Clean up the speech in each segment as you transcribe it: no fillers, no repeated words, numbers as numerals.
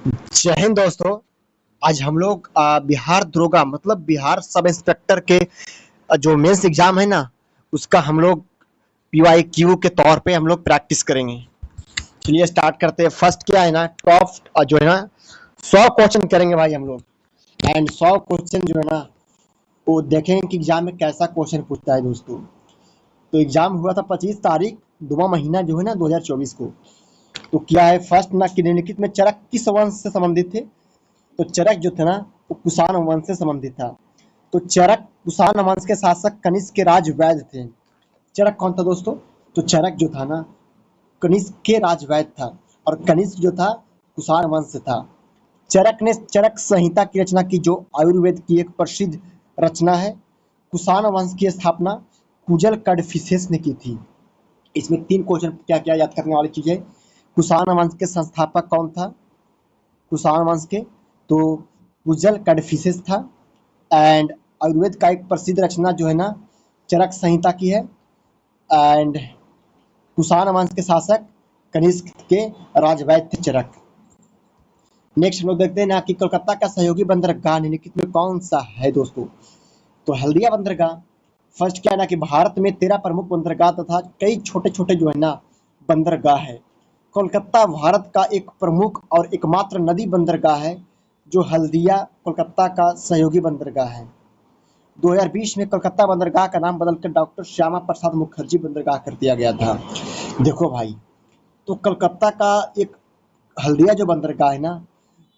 जय हिंद दोस्तों। आज हम लोग बिहार दरोगा मतलब बिहार सब इंस्पेक्टर के जो मेंस एग्जाम है ना, उसका हम लोग पीवाईक्यू के तौर पे हम लोग प्रैक्टिस करेंगे। चलिए स्टार्ट करते हैं। फर्स्ट क्या है ना, टॉप जो है ना 100 क्वेश्चन करेंगे भाई हम लोग। एंड 100 क्वेश्चन जो है ना वो देखेंगे कि एग्जाम में कैसा क्वेश्चन पूछता है दोस्तों। तो एग्जाम हुआ था 25 तारीख 2वां महीना जो है ना 2024 को। तो क्या है, फर्स्ट ना कि निम्नलिखित में चरक किस वंश से संबंधित थे। तो चरक जो था ना वो कुषाण वंश से संबंधित था। तो चरक कुषाण वंश के शासक कनिष्क के राजवैद्य थे। चरक कौन था दोस्तों? तो चरक जो था ना कनिष्क के राजवैद्य था, और कनिष्क जो था कुषाण वंश से था। चरक ने चरक संहिता की रचना की, जो आयुर्वेद की एक प्रसिद्ध रचना है। कुषाण वंश की स्थापना कुजल कडफिसेस ने की थी। इसमें 3 क्वेश्चन क्या क्या याद करने वाली चीज है। कुषाण वंश के संस्थापक कौन था? कुषाण वंश के तो कुजल कडफिसेस था। एंड आयुर्वेद का एक प्रसिद्ध रचना जो है ना चरक संहिता की है। एंड कुषाण वंश के शासक कनिष्क के राजवैद्य थे चरक। नेक्स्ट हम लोग देखते हैं ना कि कोलकाता का सहयोगी बंदरगाह निम्नलिखित में कौन सा है दोस्तों। तो हल्दिया बंदरगाह। फर्स्ट क्या है ना कि भारत में 13 प्रमुख बंदरगाह तथा कई छोटे छोटे जो है ना बंदरगाह है। कोलकाता भारत का एक प्रमुख और एकमात्र नदी बंदरगाह है, जो हल्दिया कोलकाता का सहयोगी बंदरगाह है। 2020 में कोलकाता बंदरगाह का नाम बदलकर डॉक्टर श्यामा प्रसाद मुखर्जी बंदरगाह कर दिया गया था। देखो भाई, तो कलकत्ता का एक हल्दिया जो बंदरगाह है ना,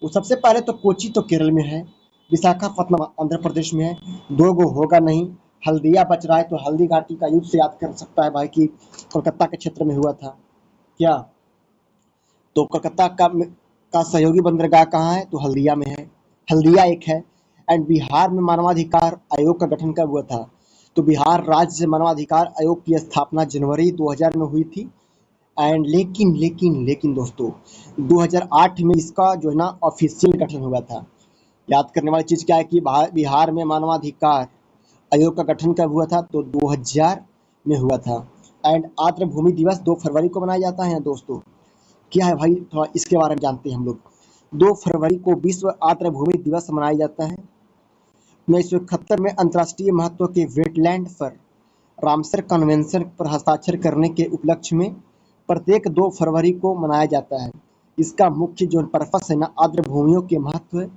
वो सबसे पहले तो कोची तो केरल में है, विशाखापत्तनम आंध्र प्रदेश में है। दो गो होगा नहीं। हल्दिया बच रहा है तो हल्दी घाटी का युद्ध से याद कर सकता है भाई कि कोलकाता के क्षेत्र में हुआ था क्या। तो कोलकाता का सहयोगी बंदरगाह कहाँ है? तो हल्दिया में है। हल्दिया एक है। एंड बिहार में मानवाधिकार आयोग का गठन कब हुआ था? तो बिहार राज्य मानवाधिकार आयोग की स्थापना जनवरी 2000 में हुई थी। एंड लेकिन लेकिन लेकिन दोस्तों 2008 में इसका जो है ना ऑफिशियल गठन हुआ था। याद करने वाली चीज क्या है कि बिहार में मानवाधिकार आयोग का गठन कब हुआ था? तो 2000 में हुआ था। एंड आर्द्र भूमि दिवस 2 फरवरी को मनाया जाता है दोस्तों। क्या है भाई, थोड़ा इसके बारे में जानते हैं हम लोग। 2 फरवरी को विश्व आर्द्र भूमि दिवस मनाया जाता है। 1971 में अंतर्राष्ट्रीय महत्व के वेटलैंड पर रामसर कन्वेंशन पर हस्ताक्षर करने के उपलक्ष्य में प्रत्येक 2 फरवरी को मनाया जाता है। इसका मुख्य जो पर्पस है ना आर्द्र भूमियों के महत्व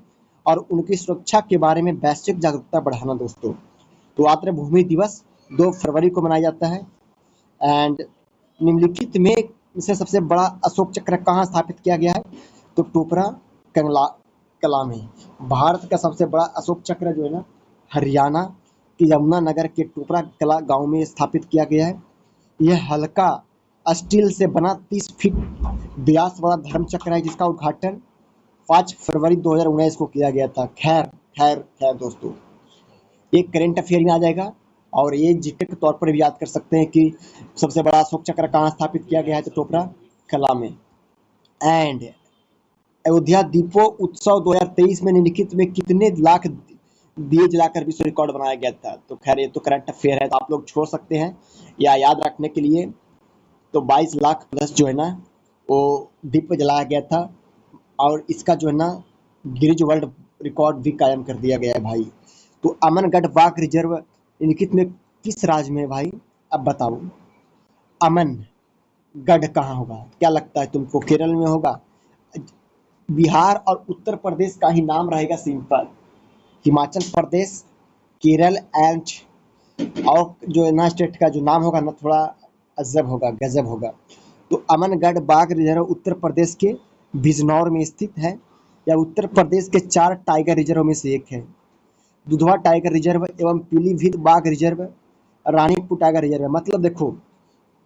और उनकी सुरक्षा के बारे में वैश्विक जागरूकता बढ़ाना दोस्तों। तो आर्द्र भूमि दिवस 2 फरवरी को मनाया जाता है। एंड निम्नलिखित में से सबसे बड़ा अशोक चक्र कहाँ स्थापित किया गया है? तो टोपरा कंगला कला में। भारत का सबसे बड़ा अशोक चक्र जो है ना हरियाणा के यमुना नगर के टोपरा कला गांव में स्थापित किया गया है। यह हल्का स्टील से बना 30 फीट व्यास वाला धर्म चक्र है, जिसका उद्घाटन 5 फरवरी 2019 को किया गया था। खैर खैर खैर दोस्तों, ये करेंट अफेयर में आ जाएगा, और ये जीके के तौर पर भी याद कर सकते हैं कि सबसे बड़ा अशोक चक्र कहाँ स्थापित किया गया है? तो टोपरा कला में। एंड अयोध्या दीपो उत्सव 2023 में निम्नलिखित में कितने लाख दिए जलाकर विश्व रिकॉर्ड बनाया गया था? तो खैर ये तो करंट अफेयर है, तो आप लोग छोड़ सकते हैं या याद रखने के लिए। तो 22 लाख प्लस जो है ना वो दीप जलाया गया था, और इसका जो है ना गिनीज वर्ल्ड रिकॉर्ड भी कायम कर दिया गया है भाई। तो अमनगढ़ बाघ रिजर्व निम्नलिखित में किस राज्य में है भाई? अब बताओ, अमनगढ़ कहाँ होगा? क्या लगता है तुमको? केरल में होगा? बिहार और उत्तर प्रदेश का ही नाम रहेगा सिंपल। हिमाचल प्रदेश, केरल एंड और जो है ना स्टेट का जो नाम होगा ना थोड़ा अजब होगा, गजब होगा। तो अमनगढ़ बाघ रिजर्व उत्तर प्रदेश के बिजनौर में स्थित है। यह उत्तर प्रदेश के 4 टाइगर रिजर्व में से एक है। दुधवा टाइगर रिजर्व एवं पीलीभीत बाघ रिजर्व, रानीपुर टाइगर रिजर्व। मतलब देखो,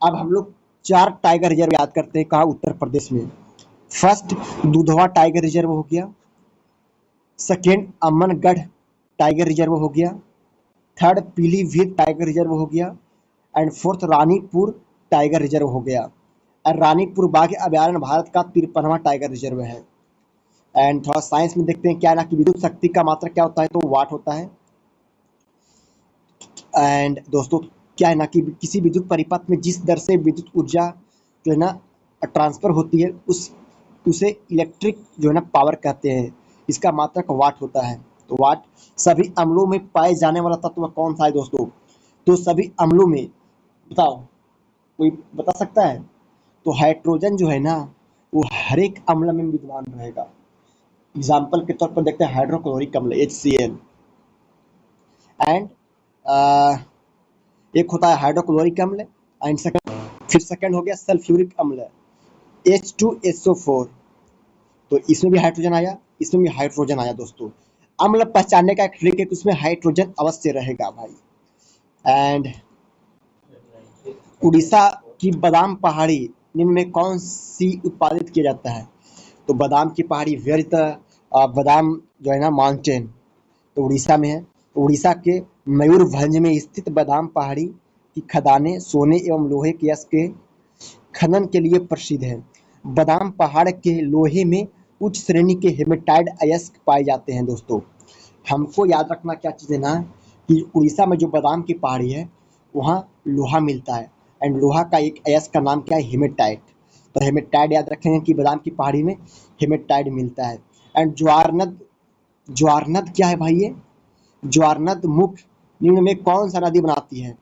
अब हम लोग 4 टाइगर रिजर्व याद करते हैं कहाँ? उत्तर प्रदेश में। फर्स्ट दुधवा टाइगर रिजर्व हो गया, सेकेंड अमनगढ़ टाइगर रिजर्व हो गया, थर्ड पीलीभीत टाइगर रिजर्व हो गया, and fourth Ranipur tiger reserve हो गया। और रानीपुर बाघ अभयारण्य भारत का 53वां टाइगर रिजर्व है। एंड थोड़ा साइंस में देखते हैं क्या ना कि विद्युत शक्ति का मात्रा क्या होता है? तो वाट होता है। एंड दोस्तों क्या है ना कि किसी विद्युत परिपथ में जिस दर से विद्युत ऊर्जा जो है ना ट्रांसफर होती है, उस उसे इलेक्ट्रिक जो है ना पावर कहते हैं। इसका मात्रक वाट होता है। तो वाट सभी अम्लों में पाए जाने वाला तत्व कौन सा है दोस्तों? तो सभी अम्लों में बताओ, कोई बता सकता है? तो हाइड्रोजन जो है ना वो हर एक अम्ल में विद्यमान रहेगा। एग्जाम्पल के तौर पर देखते हैं हाइड्रोक्लोरिक अम्ल HCl, एंड एक होता है हाइड्रोक्लोरिक अम्ल, एंड फिर सेकंड हो गया सल्फ्यूरिक अम्ल H2SO4। तो इसमें भी हाइड्रोजन आया, इसमें भी हाइड्रोजन आया दोस्तों। अम्ल पहचानने का एक ट्रिक है कि उसमें हाइड्रोजन अवश्य रहेगा भाई। एंड उड़ीसा की बादाम पहाड़ी निम्न में कौन सी उत्पादित किया जाता है? तो बादाम की पहाड़ी व्यर्थ बादाम जो है ना माउंटेन, तो उड़ीसा में है। उड़ीसा के मयूरभंज में स्थित बादाम पहाड़ी की खदानें सोने एवं लोहे के यश के खनन के लिए प्रसिद्ध है। बादाम पहाड़ के लोहे में उच्च श्रेणी के हेमेटाइट अयस्क पाए जाते हैं दोस्तों। हमको याद रखना क्या चीज़ है ना कि उड़ीसा में जो बादाम की पहाड़ी है वहाँ लोहा मिलता है, एंड लोहा का एक अयस्क का नाम क्या है? हेमेटाइट। तो हेमेटाइट याद रखेंगे कि बादाम की पहाड़ी में हेमेटाइट मिलता है। एंड ज्वारनद, ज्वारनद क्या है भाई? ये ज्वारनद मुख्य निम्न में कौन सा नदी बनाती है?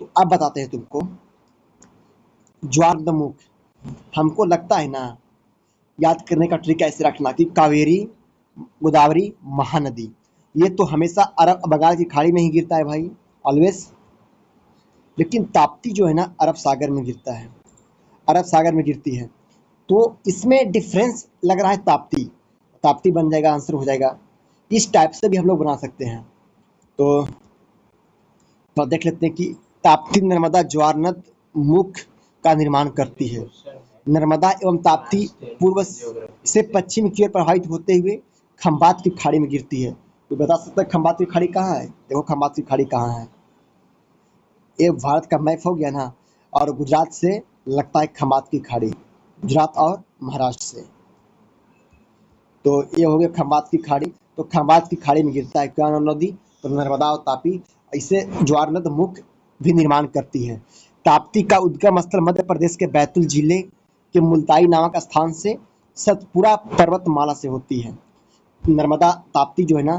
तो अब बताते हैं तुमको। ज्वारनद मुख्य हमको लगता है ना याद करने का ट्रिक ऐसे रखना कि कावेरी, गोदावरी, महानदी, ये तो हमेशा अरब बंगाल की खाड़ी में ही गिरता है भाई, ऑलवेज। लेकिन ताप्ती जो है ना अरब सागर में गिरता है, अरब सागर में गिरती है। तो इसमें डिफरेंस लग रहा है ताप्ती, ताप्ती बन जाएगा, आंसर हो जाएगा। इस टाइप से भी हम लोग बना सकते हैं। तो देख लेते हैं कि ताप्ती नर्मदा ज्वारनद मुख का निर्माण करती है। नर्मदा एवं ताप्ती पूर्व से पश्चिम की ओर प्रवाहित होते हुए खंबात की खाड़ी में गिरती है। तो बता सकता है खंबात की खाड़ी कहाँ है? देखो खंबात की खाड़ी कहाँ है। ये भारत का मैप हो गया ना, और गुजरात से लगता है खंबात की खाड़ी, गुजरात और महाराष्ट्र से। तो ये हो गया खंबात की खाड़ी। तो खंबात की खाड़ी में गिरता है क्या नदी? तो नर्मदा और तापी। इसे ज्वारनद मुख भी निर्माण करती है। ताप्ती का उद्गम स्थल मध्य प्रदेश के बैतूल जिले के मुल्ताई नामक स्थान से सतपुड़ा पर्वतमाला से होती है। नर्मदा ताप्ती जो है ना,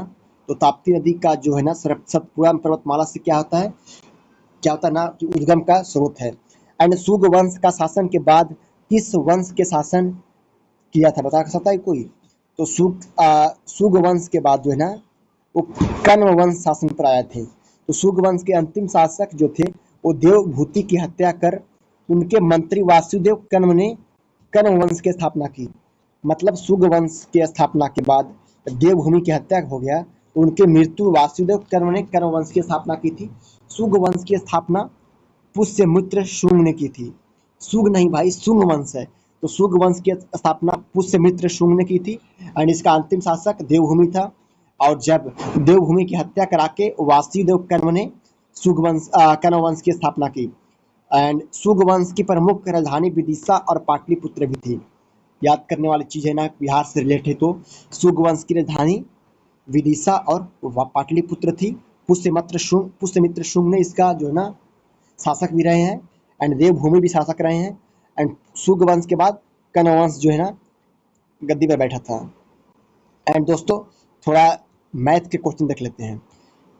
तो ताप्ती नदी का जो है ना सतपुड़ा पर्वतमाला से क्या होता है ना कि उद्गम का स्रोत है। एंड सुग वंश का शासन के बाद किस वंश के शासन किया था, बता सकता है कोई? तो सुग वंश के बाद जो है ना वो कण्व वंश शासन पर आए थे। तो सुग वंश के अंतिम शासक जो थे वो देवभूति की हत्या कर उनके मंत्री वासुदेव कण्व ने कण्व वंश की स्थापना की। मतलब सुग वंश की स्थापना के बाद देवभूमि की हत्या हो गया, तो उनके मृत्यु वासुदेव कण्व ने कण्व वंश की स्थापना की थी। सुग वंश की स्थापना पुष्यमित्र शुंग ने की थी। सुग नहीं भाई, शुंग वंश है। तो शुंग वंश की स्थापना पुष्यमित्र शुंग ने की थी, एंड इसका अंतिम शासक देवभूमि था। और जब देवभूमि की हत्या करा के वासुदेव कण्व ने कण्व वंश की स्थापना की। एंड शुंग वंश की प्रमुख राजधानी विदिशा और पाटलिपुत्र भी थी। याद करने वाली चीज है ना, बिहार से रिलेटेड है। तो शुंग वंश की राजधानी विदिशा और पाटलिपुत्र थी। पुष्यमित्र शुंग ने इसका जो है ना शासक भी रहे हैं, एंड देवभूमि भी शासक रहे हैं। एंड शुंग वंश के बाद कण्व वंश जो है ना गद्दी पर बैठा था। एंड दोस्तों थोड़ा मैथ के क्वेश्चन देख लेते हैं।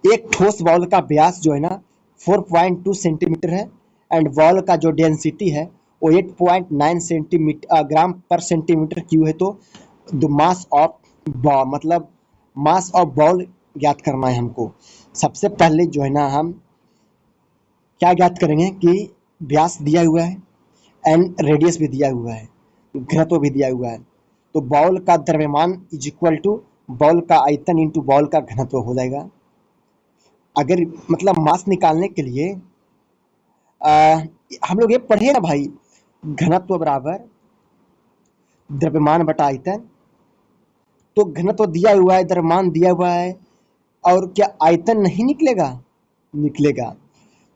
एक ठोस बॉल का व्यास जो है ना 4.2 सेंटीमीटर है, एंड बॉल का जो डेंसिटी है वो 8.9 सेंटीमीटर ग्राम पर सेंटीमीटर क्यूब है। तो द मास ऑफ बॉल, मतलब मास ऑफ बॉल ज्ञात करना है हमको। सबसे पहले जो है ना हम क्या ज्ञात करेंगे कि व्यास दिया हुआ है, एंड रेडियस भी दिया हुआ है, घनत्व भी दिया हुआ है। तो बॉल का द्रव्यमान इज इक्वल टू बॉल का आयतन इंटू बॉल का घनत्व हो जाएगा। अगर मतलब मास निकालने के लिए हम लोग ये पढ़े ना भाई, घनत्व बराबर द्रव्यमान बटा आयतन। तो घनत्व दिया हुआ है, द्रव्यमान दिया हुआ है, और क्या आयतन नहीं निकलेगा? निकलेगा।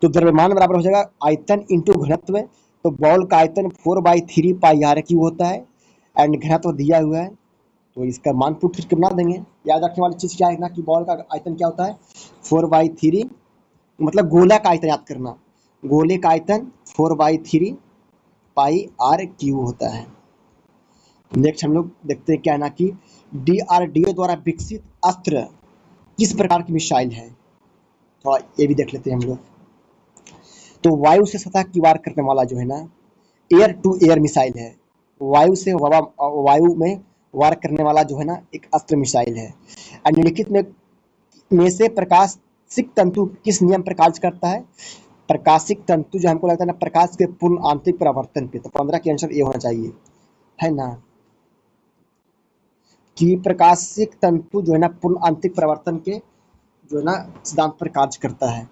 तो द्रव्यमान बराबर हो जाएगा आयतन इंटू घनत्व। तो बॉल का आयतन 4/3 पाई आर क्यूब होता है, एंड घनत्व दिया हुआ है। तो इसका मान पुट करके बना देंगे। याद रखने वाली चीज क्या है ना कि बॉल का आयतन क्या होता है? 4/3, मतलब गोला का आयतन याद करना। गोले का आयतन 4/3 पाई आर क्यूब होता है। नेक्स्ट हम लोग देखते हैं क्या है ना कि DRDO द्वारा विकसित अस्त्र किस प्रकार की मिसाइल है, थोड़ा ये भी देख लेते हैं हम लोग। तो वायु से सतह की वार करने वाला जो है ना एयर टू एयर मिसाइल है, वायु से वायु में वार करने वाला जो है ना एक अस्त्र मिसाइल है। निम्नलिखित में से प्रकाशिक तंतु किस नियम पर कार्य करता है? प्रकाशिक तंतु जो हमको लगता है ना प्रकाश के पूर्ण आंतरिक परावर्तन पे, तो 15 के आंसर ये होना चाहिए, है ना, कि प्रकाशिक तंतु जो है ना पूर्ण आंतरिक परावर्तन के जो है ना सिद्धांत पर कार्य करता है।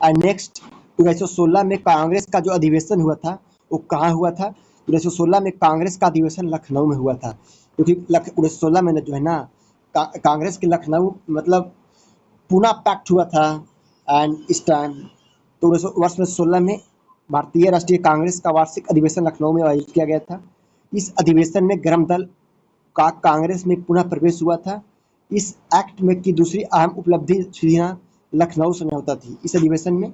एंड नेक्स्ट 1916 में कांग्रेस का जो अधिवेशन हुआ था वो कहाँ हुआ था? 1916 में कांग्रेस का अधिवेशन लखनऊ में हुआ था, क्योंकि 1916 में जो है ना कांग्रेस के लखनऊ मतलब पूना पैक्ट हुआ था। एंड इस टाइम तो वर्ष 1916 में भारतीय राष्ट्रीय कांग्रेस का वार्षिक अधिवेशन लखनऊ में आयोजित किया गया था। इस अधिवेशन में गरम दल का कांग्रेस में पुनः प्रवेश हुआ था। इस एक्ट में की दूसरी अहम उपलब्धि सीधा लखनऊ समझौता थी। इस अधिवेशन में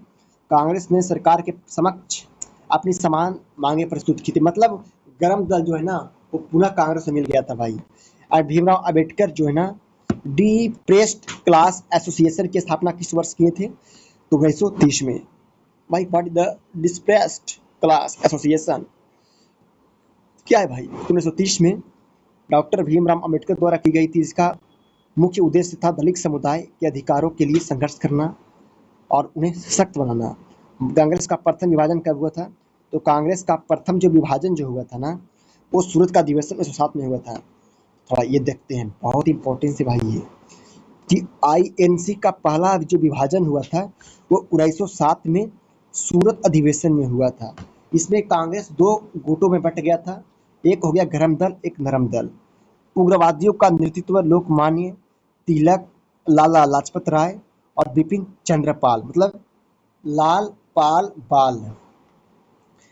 कांग्रेस ने सरकार के समक्ष अपनी समान मांगे प्रस्तुत की थी, मतलब गरम दल जो है ना वो पुनः कांग्रेस में मिल गया था भाई। और भीमराव अंबेडकर जो है ना डिप्रेस्ड क्लास एसोसिएशन की स्थापना किस वर्ष किए थे? तो 1930 में। भाई what the depressed class association क्या है भाई? 1930 में डॉक्टर भीमराव अंबेडकर द्वारा की गई थी। इसका मुख्य उद्देश्य था दलित समुदाय के अधिकारों के लिए संघर्ष करना और उन्हें सशक्त बनाना। कांग्रेस का प्रथम विभाजन कब हुआ था? तो कांग्रेस का प्रथम जो विभाजन जो हुआ था ना वो सूरत का अधिवेशन 1907 में हुआ था। थोड़ा ये देखते हैं, बहुत इंपॉर्टेंट है भाई ये, कि INC का पहला जो विभाजन हुआ था वो 1907 में सूरत अधिवेशन में हुआ था। इसमें कांग्रेस दो गुटों में बट गया था, एक हो गया गरम दल, एक नरम दल। उग्रवादियों का नेतृत्व लोकमान्य तिलक, लाला लाजपत राय और बिपिन चंद्रपाल मतलब लाल पाल बाल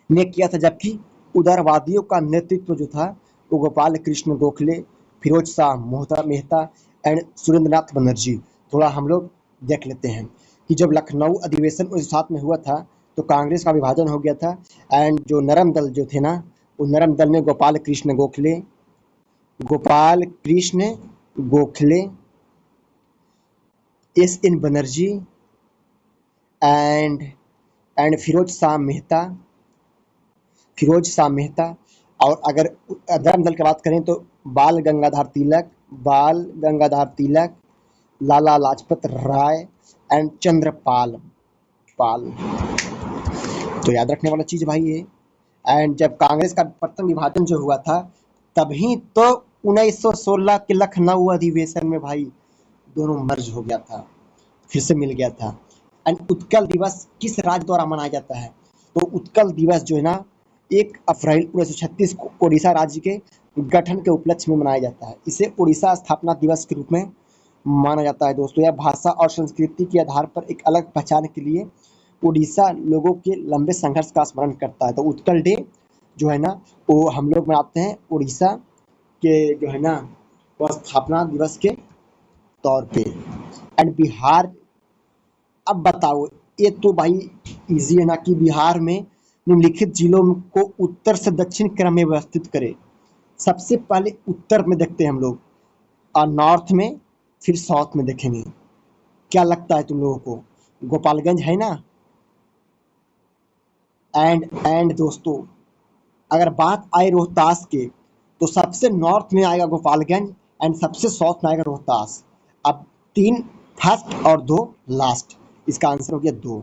ने किया था, जबकि उदारवादियों का नेतृत्व जो था वो गोपाल कृष्ण गोखले, फिरोज शाह मेहता एंड सुरेंद्रनाथ बनर्जी। थोड़ा हम लोग देख लेते हैं कि जब लखनऊ अधिवेशन 1907 में हुआ था तो कांग्रेस का विभाजन हो गया था। एंड जो नरम दल जो थे ना वो नरम दल में गोपाल कृष्ण गोखले, SN बनर्जी एंड फिरोज शाह मेहता। और अगर नरम दल की बात करें तो बाल गंगाधर तिलक, लाला लाजपत राय एंड चंद्रपाल पाल। तो याद रखने वाला चीज भाई ये। एंड जब कांग्रेस का प्रथम विभाजन जो हुआ था तभी तो 1916 के लखनऊ अधिवेशन में भाई दोनों मर्ज हो गया था, फिर से मिल गया था। एंड उत्कल दिवस किस राज्य द्वारा मनाया जाता है? तो उत्कल दिवस जो है ना 1 अप्रैल 1936 को उड़ीसा राज्य के गठन के उपलक्ष्य में मनाया जाता है। इसे उड़ीसा स्थापना दिवस के रूप में माना जाता है दोस्तों। यह भाषा और संस्कृति के आधार पर एक अलग पहचान के लिए उड़ीसा लोगों के लंबे संघर्ष का स्मरण करता है। तो उत्कल डे जो है ना वो हम लोग मनाते हैं उड़ीसा के जो है ना वो स्थापना दिवस के तौर पे। एंड बिहार, अब बताओ, ये तो भाई इजी है ना कि बिहार में निम्नलिखित जिलों को उत्तर से दक्षिण क्रम में व्यवस्थित करें। सबसे पहले उत्तर में देखते हैं हम लोग और नॉर्थ में, फिर साउथ में देखेंगे। क्या लगता है तुम लोगों को? गोपालगंज है ना। एंड दोस्तों अगर बात आए रोहतास के तो सबसे नॉर्थ में आएगा गोपालगंज एंड सबसे साउथ में आएगा रोहतास। अब 3 फर्स्ट और 2 लास्ट, इसका आंसर हो गया 2।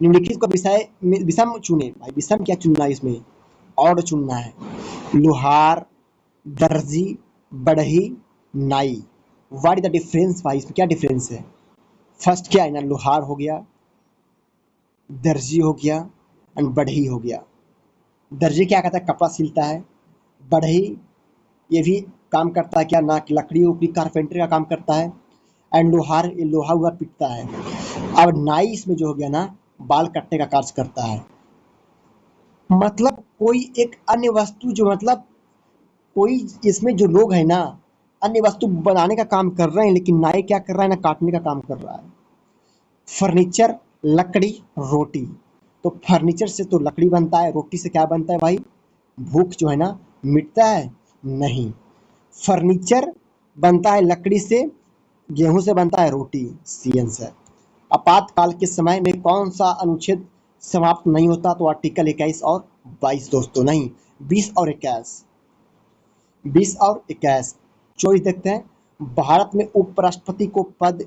निम्नलिखित को विषम चुने। भाई विषम क्या चुनना है इसमें? और चुनना है। लोहार, दर्जी, बढ़ई, नाई। व्हाट इज द डिफरेंस भाई? इसमें क्या डिफरेंस है? फर्स्ट क्या है ना, लोहार हो गया, दर्जी हो गया एंड बढ़ई हो गया। दर्जी क्या करता है? कपड़ा सिलता है। बढ़ई ये भी काम करता है क्या ना, लकड़ी उकड़ी कारपेंटर का काम करता है। एंड लोहार ये लोहा हुआ पिटता है। अब नाई इसमें जो हो गया ना बाल काटने का कार्य करता है। मतलब कोई एक अन्य वस्तु जो मतलब कोई इसमें जो लोग है ना अन्य वस्तु बनाने का काम कर रहे हैं, लेकिन नाई क्या कर रहा है ना काटने का काम कर रहा है। फर्नीचर, लकड़ी, रोटी। तो फर्नीचर से तो लकड़ी बनता है, रोटी से क्या बनता है भाई? भूख जो है ना मिटता है? नहीं। फर्नीचर बनता है लकड़ी से, गेहूं से बनता है रोटी। C answer. आपातकाल के समय में कौन सा अनुच्छेद समाप्त नहीं होता? तो आर्टिकल 21 और 22 दोस्तों, नहीं 20 और 21। 20 और 21। 24 देखते हैं, भारत में उपराष्ट्रपति को पद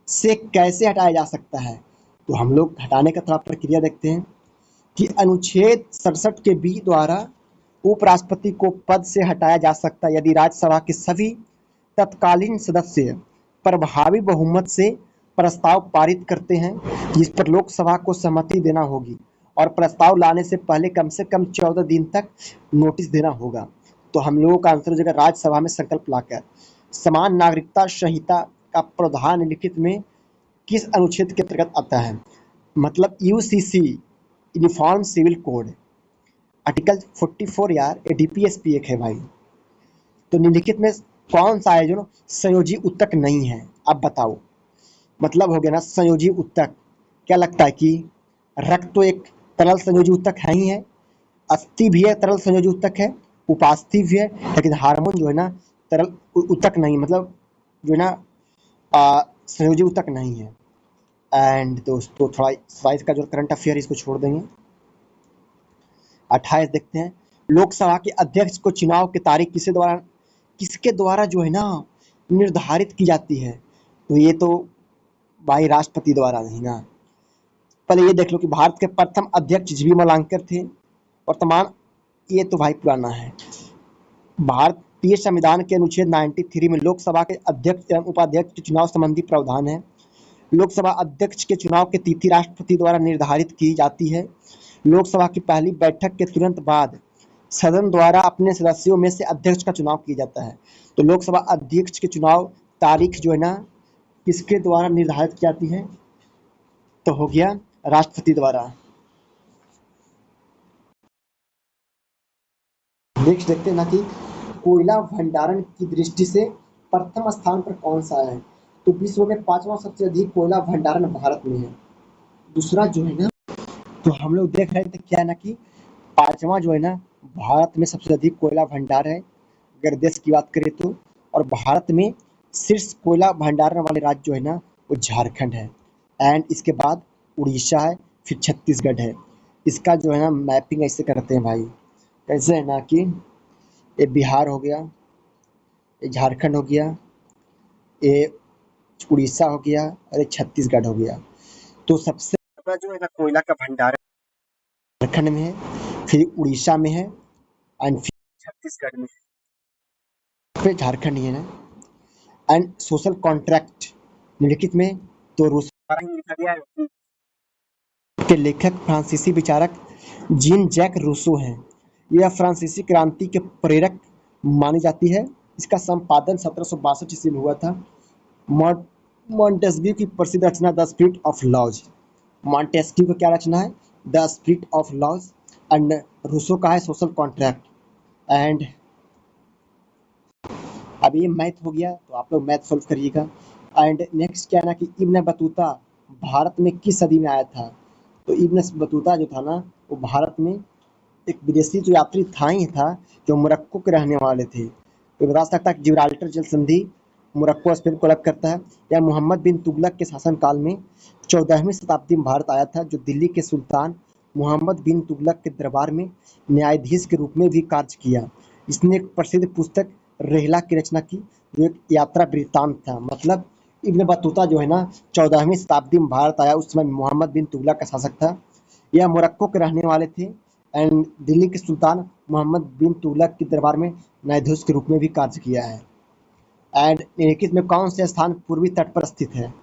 से कैसे हटाया जा सकता है? तो हम लोग हटाने का थोड़ा प्रक्रिया देखते हैं कि अनुच्छेद 67 के बी द्वारा उपराष्ट्रपति को पद से हटाया जा सकता है यदि राज्यसभा के सभी तत्कालीन सदस्य प्रभावी बहुमत से प्रस्ताव पारित करते हैं जिस पर लोकसभा को सहमति देना होगी और प्रस्ताव लाने से कम 14 दिन तक नोटिस देना होगा। तो हम लोगों का आंसर हो जाएगा राज्यसभा में संकल्प लाकर। समान नागरिकता संहिता का प्रावधान निम्नलिखित में किस अनुच्छेद के अंतर्गत आता है? मतलब UCC, uniform civil code, article 44 यार, ये डीपीएसपी एक है भाई। तो निम्नलिखित में कौन सा है जो संयोजी उत्तक नहीं है? अब बताओ। मतलब हो गया ना संयोजी उत्तक। क्या लगता है कि रक्त तो एक तरल संयोजी उत्तक है ही है, अस्थि भी है तरल संयोजी उत्तक है, उपास्थि भी है, लेकिन हार्मोन जो है ना तरल उत्तक नहीं, मतलब जो है ना संयोजी उत्तक नहीं है। एंड दोस्तों थोड़ा साइज का जो करंट अफेयर इसको छोड़ देंगे। 28 देखते हैं, लोकसभा के अध्यक्ष को चुनाव की तारीख किसके द्वारा जो है ना निर्धारित की जाती है? तो ये तो भाई राष्ट्रपति द्वारा नहीं ना। पहले ये देख लो कि भारत के प्रथम अध्यक्ष जीवी मलांकर थे। वर्तमान, ये तो भाई पुराना है। भारतीय संविधान के अनुच्छेद 93 में लोकसभा के अध्यक्ष एवं उपाध्यक्ष के चुनाव संबंधी प्रावधान है। लोकसभा अध्यक्ष के चुनाव की तिथि राष्ट्रपति द्वारा निर्धारित की जाती है। लोकसभा की पहली बैठक के तुरंत बाद सदन द्वारा अपने सदस्यों में से अध्यक्ष का चुनाव किया जाता है। तो लोकसभा अध्यक्ष के चुनाव तारीख जो है ना किसके द्वारा निर्धारित की जाती है? तो हो गया राष्ट्रपति द्वारा। नेक्स्ट देखते हैं ना कि कोयला भंडारण की दृष्टि से प्रथम स्थान पर कौन सा है? तो विश्व में 5वां सबसे अधिक कोयला भंडारण भारत में है। दूसरा जो है ना, तो हम लोग देख रहे थे क्या ना कि 5वां जो है ना भारत में सबसे अधिक कोयला भंडार है अगर देश की बात करें तो। और भारत में शीर्ष कोयला भंडारण वाले राज्य जो है ना वो झारखंड है। एंड इसके बाद उड़ीसा है, फिर छत्तीसगढ़ है। इसका जो है ना मैपिंग ऐसे करते हैं भाई, कैसे है ना कि ये बिहार हो गया, ये झारखंड हो गया, ये उड़ीसा हो गया और ये छत्तीसगढ़ हो गया। तो सबसे ज़्यादा जो है ना कोयला का भंडार झारखंड में है, फिर उड़ीसा में है एंड फिर छत्तीसगढ़ में है। फिर झारखंड ही है ना। एंड सोशल कॉन्ट्रैक्ट निम्नलिखित में तो रूसो द्वारा ही लिखा गया है। के लेखक फ्रांसीसी विचारक जीन जैक रूसो हैं। यह फ्रांसीसी क्रांति के प्रेरक मानी जाती है। इसका संपादन 1762 ईस्वी में हुआ था। मॉन्टेस्क्यू की प्रसिद्ध रचना the spirit of laws. Montesquieu का क्या रचना है? The spirit of laws. And Rousseau का है सोशल कॉन्ट्रैक्ट। एंड अब ये मैथ हो गया तो आप लोग मैथ सोल्व करिएगा। एंड नेक्स्ट क्या है ना कि इब्न बतूता भारत में किस सदी में आया था? तो इब्न बतूता जो था ना वो भारत में एक विदेशी जो यात्री था ही था जो मोरक्को के रहने वाले थे। तो बता सकता है कि जिब्राल्टर जल संधि मोरक्को स्पेन को अलग करता है। या मोहम्मद बिन तुगलक के शासनकाल में 14वीं शताब्दी में भारत आया था जो दिल्ली के सुल्तान मोहम्मद बिन तुगलक के दरबार में न्यायाधीश के रूप में भी कार्य किया। इसने एक प्रसिद्ध पुस्तक रेहला की रचना की जो एक यात्रा वृत्तांत था। मतलब इब्न बतूता जो है ना 14वीं शताब्दी में भारत आया, उस समय मोहम्मद बिन तुगलक का शासक था। यह मोरक्को के रहने वाले थे एंड दिल्ली के सुल्तान मोहम्मद बिन तुगलक के दरबार में न्यायाधीश के रूप में भी कार्य किया है। एंड निम्नलिखित में कौन से स्थान पूर्वी तट पर स्थित है?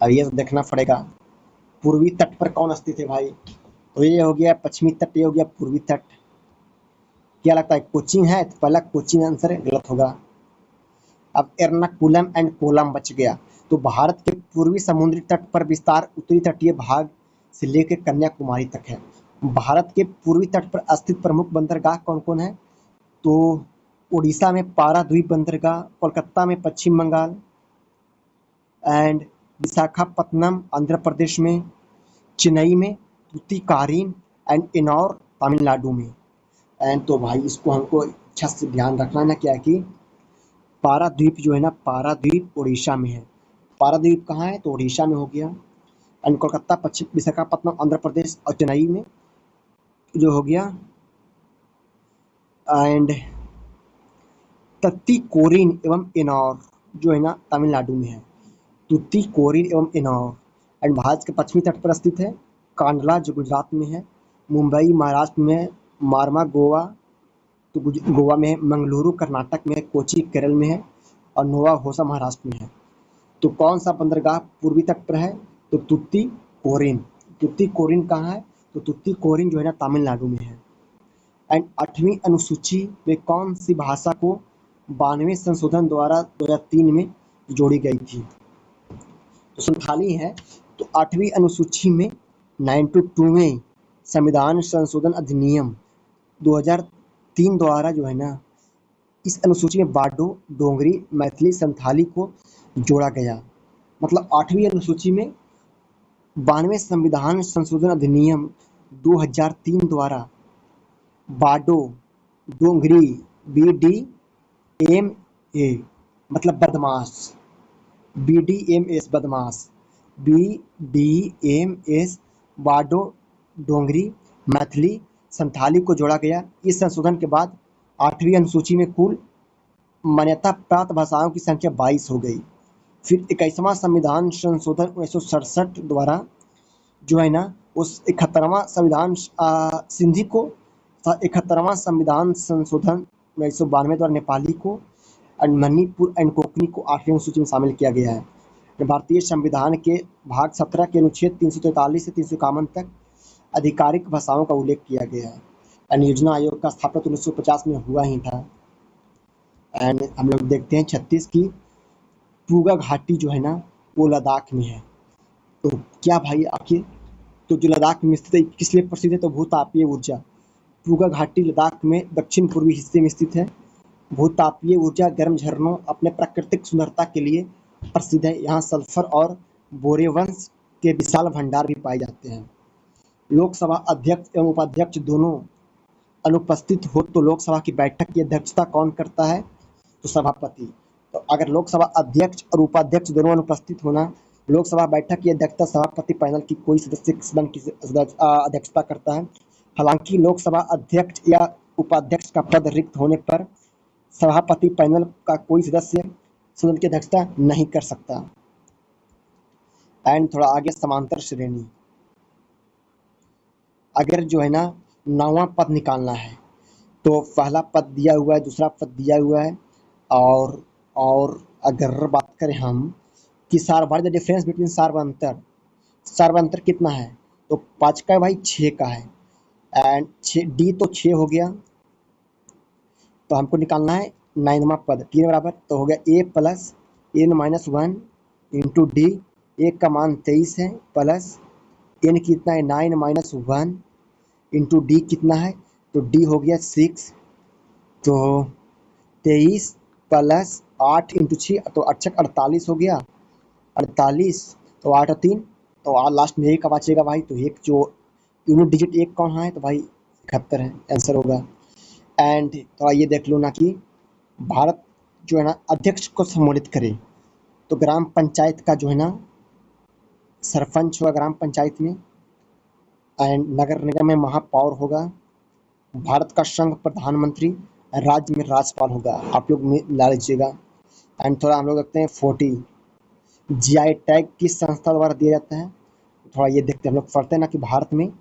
अब ये देखना पड़ेगा पूर्वी तट पर कौन स्थित है भाई। तो ये हो गया पश्चिमी तट, ये हो गया पूर्वी तट। क्या लगता है कोचीन है? तो पहला कोचीन आंसर गलत होगा। अब एर्नाकुलम एंड कोलम बच गया। तो भारत के पूर्वी समुद्री तट पर विस्तार उत्तरी तटीय भाग से लेकर कन्याकुमारी तक है। भारत के पूर्वी तट पर स्थित प्रमुख बंदरगाह कौन कौन है? तो उड़ीसा में पाराद्वीप बंदरगाह, कोलकाता में पश्चिम बंगाल एंड विशाखापत्तनम आंध्र प्रदेश में, चेन्नई में तुतीकारीन एंड इनौर तमिलनाडु में। एंड तो भाई इसको हमको अच्छा से ध्यान रखना है ना, क्या है कि पाराद्वीप जो है ना, पाराद्वीप उड़ीसा में है। पाराद्वीप कहाँ है? तो उड़ीसा में हो गया। एंड कोलकाता, पश्चिम विशाखापट्टनम आंध्र प्रदेश, और चेन्नई में जो हो गया। एंड तत्तीकोरिन एवं एनौर जो है ना तमिलनाडु में है। तूतीकोरिन एवं एनौर। एंड भारत के पश्चिमी तट पर स्थित है। कांडला जो गुजरात में है। मुंबई महाराष्ट्र में है। मारमा गोवा तो गोवा में है। मंगलुरु कर्नाटक में है। कोची केरल में है। और नोवा होसा महाराष्ट्र में है। तो कौन सा बंदरगाह पूर्वी तट पर है? तो तुतीकोरिन। तुतीकोरिन कहाँ है? तो तुतीकोरिन जो है ना तमिलनाडु में है। एंड 8वीं अनुसूची में कौन सी भाषा को 92वें संशोधन द्वारा 2003 में जोड़ी गई थी? तो संथाली है। तो 8वीं अनुसूची में 92वें संविधान संशोधन अधिनियम 2003 द्वारा जो है ना, इस अनुसूची में बाडो, डोगरी, मैथिली, संथाली को जोड़ा गया। मतलब 8वीं अनुसूची में 92वें संविधान संशोधन अधिनियम 2003 द्वारा बाडो, डोगरी, BDMA मतलब बदमाश, BDMS बदमाश, BDMS बाडो, डोगरी, मैथिली, संथाली को जोड़ा गया। इस संशोधन के बाद 8वीं अनुसूची में कुल मान्यता प्राप्त भाषाओं की संख्या 22 हो गई। फिर 21वां संविधान संशोधन 1967 द्वारा जो है ना, उस 71वां संविधान सिंधी को, 71वां संविधान संशोधन 1992 द्वारा नेपाली को, एंड मणिपुर एंड कोंकणी को 8वीं अनुसूची में शामिल किया गया है। भारतीय संविधान के भाग 17 के अनुच्छेद 343 से 351 तक आधिकारिक भाषाओं का उल्लेख किया गया है। एंड योजना आयोग का स्थापना 1950 में हुआ ही था। एंड हम लोग देखते हैं 36 की पूगा घाटी जो है ना, वो लद्दाख में है। तो क्या भाई आखिर, तो जो लद्दाख में स्थित है किस लिए प्रसिद्ध है? तो भूतापीय ऊर्जा। पूगा घाटी लद्दाख में दक्षिण पूर्वी हिस्से में स्थित है। भूतापीय ऊर्जा गर्म झरनों अपने प्राकृतिक सुंदरता के लिए प्रसिद्ध है। यहाँ सल्फर और बोरेवंश के विशाल भंडार भी पाए जाते हैं। लोकसभा अध्यक्ष एवं उपाध्यक्ष दोनों अनुपस्थित हो तो लोकसभा की बैठक की अध्यक्षता कौन करता है? तो सभापति। तो अगर लोकसभा अध्यक्ष और उपाध्यक्ष दोनों अनुपस्थित होना, लोकसभा बैठक की अध्यक्षता सभापति पैनल की कोई सदस्य सदन की अध्यक्षता करता है। हालांकि लोकसभा अध्यक्ष या उपाध्यक्ष का पद रिक्त होने पर सभापति पैनल का कोई सदस्य सदन की अध्यक्षता नहीं कर सकता। एंड थोड़ा आगे समांतर श्रेणी। अगर जो है ना 9वां पद निकालना है तो पहला पद दिया हुआ है, दूसरा पद दिया हुआ है। और अगर बात करें हम कि what is the difference between सार्वंतर, सार्वंतर कितना है? तो 5 का है भाई, 6 का है। एंड 6 डी तो 6 हो गया, तो हमको निकालना है 9वां पद। 3 बराबर तो हो गया a plus n-1 into D. A का मान 23 है, प्लस n कितना है 9-1 इंटू डी कितना है? तो डी हो गया 6। तो 23 प्लस 8 इंटू 6 तो 48 हो गया। 48 तो 8 और 3 तो लास्ट में 1 का बचेगा भाई। तो एक जो यूनिट डिजिट 1 कौन है? तो भाई 71 है, आंसर होगा। एंड थोड़ा ये देख लो ना कि भारत जो है ना अध्यक्ष को सम्मानित करे तो ग्राम पंचायत का जो है ना सरपंच होगा ग्राम पंचायत में। एंड नगर निगम में महापौर होगा। भारत का संघ प्रधानमंत्री, राज्य में राज्यपाल होगा। आप लोग ला लीजिएगा। एंड थोड़ा हम लोग रखते हैं 40 जीआई टैग किस संस्था द्वारा दिया जाता है? थोड़ा ये देखते हैं, हम लोग पढ़ते हैं ना कि भारत में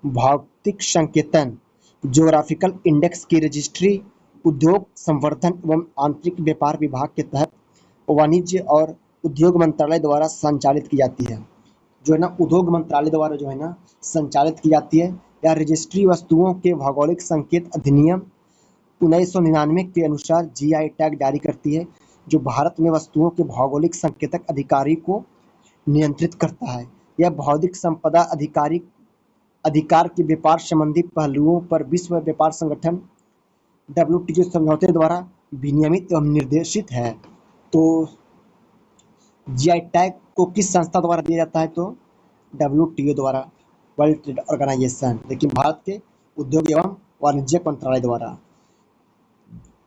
भौतिक संकेतन ज्योग्राफिकल इंडेक्स की रजिस्ट्री उद्योग संवर्धन एवं आंतरिक व्यापार विभाग के तहत वाणिज्य और उद्योग मंत्रालय द्वारा संचालित की जाती है। जो है ना उद्योग मंत्रालय द्वारा जो है ना संचालित की जाती है। या रजिस्ट्री वस्तुओं के भौगोलिक संकेत अधिनियम 1999 के अनुसार जीआई टैग जारी करती है, जो भारत में वस्तुओं के भौगोलिक संकेतक अधिकारी को नियंत्रित करता है। यह बौद्धिक संपदा अधिकार के व्यापार संबंधी पहलुओं पर विश्व व्यापार संगठन WTO समझौते द्वारा विनियमित एवं निर्देशित है। तो जीआई टैग को किस संस्था द्वारा दिया जाता है? तो WTO द्वारा, वर्ल्ड ट्रेड ऑर्गेनाइजेशन। लेकिन भारत के उद्योग एवं वाणिज्यिक मंत्रालय द्वारा।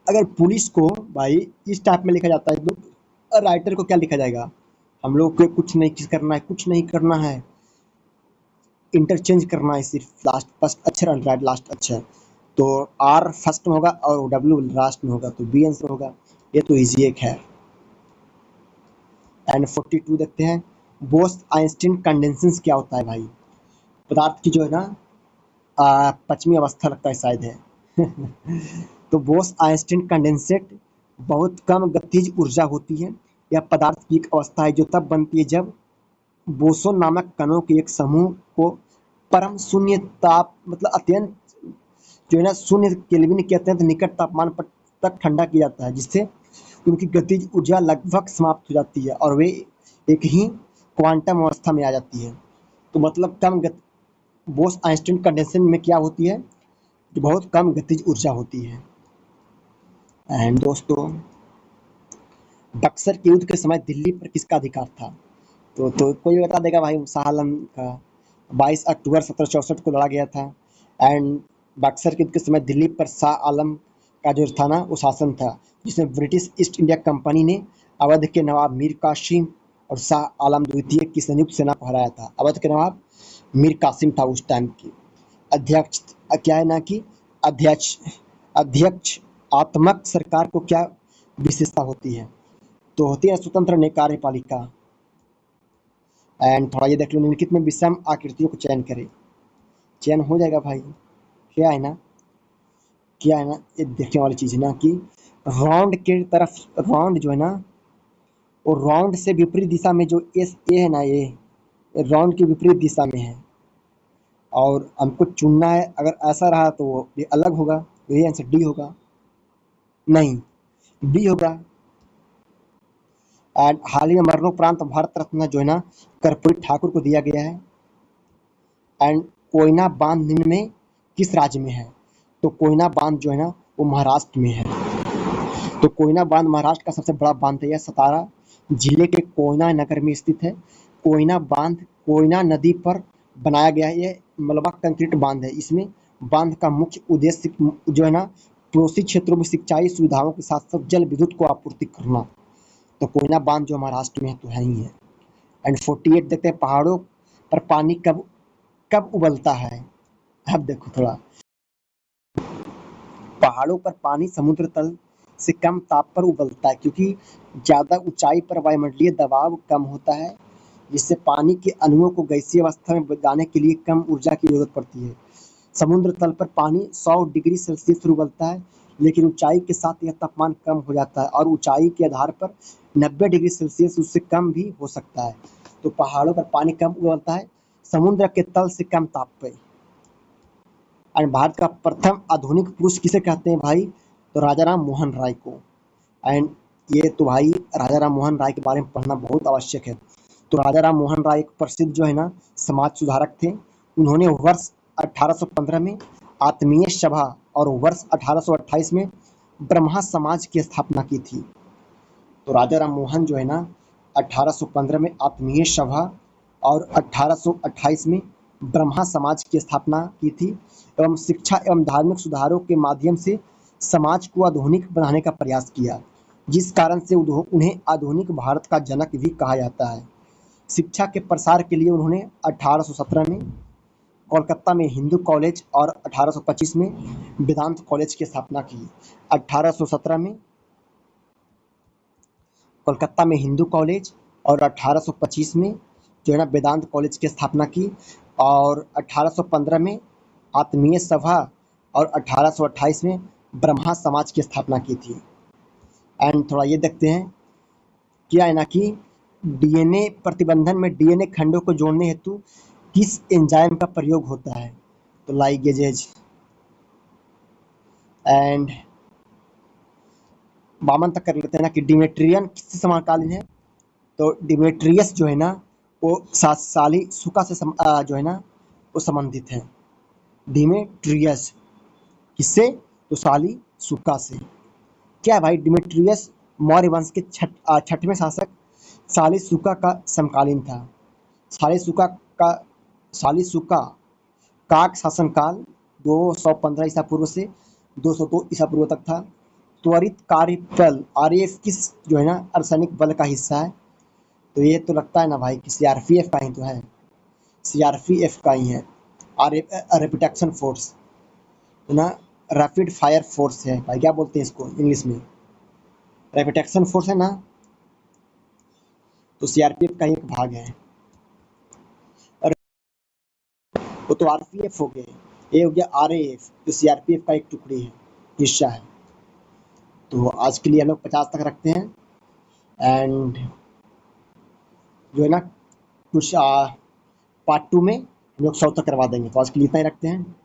अगर पुलिस को भाई इस टाइप में लिखा जाता है तो राइटर को क्या लिखा जाएगा, हम लोग को कुछ नहीं करना है, कुछ नहीं करना है, इंटरचेंज करना है, सिर्फ लास्ट फर्स्ट अक्षर और लास्ट अक्षर। तो आर फर्स्ट में होगा और डब्ल्यू लास्ट में होगा, तो बी आंसर होगा। ये तो इजी एक है। एंड 42 देखते हैं, बोस आइंस्टीन कंडेंसेंस क्या होता है भाई? पदार्थ की जो है ना पश्चिमी अवस्था लगता है शायद है। तो बोस आइंस्टीन कंडेंसेट बहुत कम गतिज ऊर्जा होती है। यह पदार्थ की एक अवस्था है जो तब बनती है जब बोसोन नामक कणों के एक समूह को परम शून्य ताप मतलब अत्यंत जो है ना शून्य केल्विन के अत्यंत निकट तापमान पर तक ठंडा किया जाता है, जिससे उनकी गतिज ऊर्जा लगभग समाप्त हो जाती है और वे एक ही क्वांटम अवस्था में आ जाती है। तो मतलब बोस आइंस्टीन कंडेंसेशन में क्या होती है, जो बहुत कम गतिज ऊर्जा होती है। एंड दोस्तों, बक्सर के युद्ध के समय दिल्ली पर किसका अधिकार था? तो कोई बता देगा भाई, शाह आलम का। 22 अक्टूबर 1764 को लड़ा गया था। एंड बक्सर के युद्ध के समय दिल्ली पर शाह आलम का जो था ना वो शासन था, जिसमें ब्रिटिश ईस्ट इंडिया कंपनी ने अवध के नवाब मीर कासिम और शाह आलम द्वितीय की संयुक्त सेना को हराया था। अवध के नवाब मीर कासिम था उस टाइम की अध्यक्ष। क्या है ना कि अध्यक्ष अध्यक्ष आत्मक सरकार को क्या विशेषता होती है? तो होती है स्वतंत्र न्याय कार्यपालिका। एंड थोड़ा ये देख लो, निम्नलिखित में विषम आकृतियों को चयन करें। चयन हो जाएगा भाई। क्या है ना ये देखने वाली चीज है ना कि राउंड के तरफ, राउंड जो है ना वो राउंड से विपरीत दिशा में जो एस ए है ना, ये राउंड के विपरीत दिशा में है और हमको चुनना है। अगर ऐसा रहा तो ये अलग होगा, यही आंसर डी होगा। नहीं, बी होगा। एंड हाल ही में मरणोपरांत भारत रत्न जो है ना कर्पूरी ठाकुर को दिया गया है। एंड कोयना बांध निम्न में किस राज्य में है? तो कोयना बांध जो है ना वो महाराष्ट्र में है। तो कोयना बांध महाराष्ट्र का सबसे बड़ा बांध है। यह सतारा जिले के कोयना नगर में स्थित है। कोयना बांध कोयना नदी पर बनाया गया है। यह मलबा कंक्रीट बांध है। इसमें बांध का मुख्य उद्देश्य जो है ना पड़ोसी क्षेत्रों में सिंचाई सुविधाओं के साथ साथ जल विद्युत को आपूर्ति करना। तो कोयना बांध जो महाराष्ट्र में है तो है ही है। एंड 48 देखते हैं, पहाड़ों पर पानी कब कब उबलता है? अब देखो थोड़ा, पहाड़ों पर पानी समुद्र तल से कम ताप पर उबलता है क्योंकि ज्यादा ऊंचाई पर वायुमंडलीय दबाव कम होता है, जिससे पानी के अणुओं को गैसीय अवस्था में जाने के लिए कम ऊर्जा की जरूरत पड़ती है। समुद्र तल पर पानी 100 डिग्री सेल्सियस पर उबलता है, लेकिन ऊंचाई के साथ यह तापमान कम हो जाता है और ऊंचाई के आधार पर 90 डिग्री सेल्सियस उससे कम भी हो सकता है। तो पहाड़ों पर पानी कम उबलता है समुद्र के तल से कम ताप पर। एंड भारत का प्रथम आधुनिक पुरुष किसे कहते हैं भाई? तो राजा राम मोहन राय को। एंड ये तो भाई राजा राम मोहन राय के बारे में पढ़ना बहुत आवश्यक है। तो राजा राम मोहन राय एक प्रसिद्ध जो है ना समाज सुधारक थे। उन्होंने वर्ष 1815 में आत्मीय सभा और वर्ष 1828 में ब्रह्मा समाज की स्थापना की थी। तो राजा राम मोहन जो है ना 1815 में आत्मीय सभा और 1828 में ब्रह्मा समाज की स्थापना की थी एवं शिक्षा एवं धार्मिक सुधारों के माध्यम से समाज को आधुनिक बनाने का प्रयास किया, जिस कारण से उन्हें आधुनिक भारत का जनक भी कहा जाता है। शिक्षा के प्रसार के लिए उन्होंने 1817 में कोलकाता में हिंदू कॉलेज और 1825 में वेदांत कॉलेज की स्थापना की। 1817 में कोलकाता में हिंदू कॉलेज और 1825 में जो है ना वेदांत कॉलेज की स्थापना की और 1815 में आत्मीय सभा और 1828 में ब्रह्मा समाज की स्थापना की थी। एंड थोड़ा ये देखते हैं, क्या है ना कि डीएनए प्रतिबंधन में डीएनए खंडों को जोड़ने हेतु किस एंजाइम का प्रयोग होता है? तो लाइगेजेज। एंड वामन तक कर लेते हैं ना कि डिमेट्रियन किससे समकालीन है? तो डिमेट्रियस जो है ना वो साली सुका से जो है ना वो संबंधित है। डिमेट्रियस किससे? तो साली सुका से। क्या है भाई? डिमेट्रियस मौर्य वंश के छठवें शासक सालिसुका का समकालीन था। सालिसुका का शासनकाल 215 ईसा पूर्व से 202 ईसा पूर्व तक था। त्वरित कार्य बल आरएएफ किस जो है ना अर्धसैनिक बल का हिस्सा है? तो ये तो लगता है ना भाई कि सीआरपीएफ का ही तो है, सीआरपीएफ का ही है। रैपिड एक्शन फोर्स है ना, रैपिड फायर फोर्स है भाई, क्या बोलते हैं इसको इंग्लिश में, रैपिड एक्शन फोर्स है ना, तो सीआरपीएफ का ही एक भाग है। और वो तो आरपीएफ हो गए, ये हो गया आरएएफ जो सीआरपीएफ का एक टुकड़ी है, हिस्सा है। तो आज के लिए हम लोग 50 तक रखते हैं एंड जो है ना कुछ पार्ट 2 में हम लोग 100 तक करवा देंगे। तो आज के लिए इतना ही रखते हैं।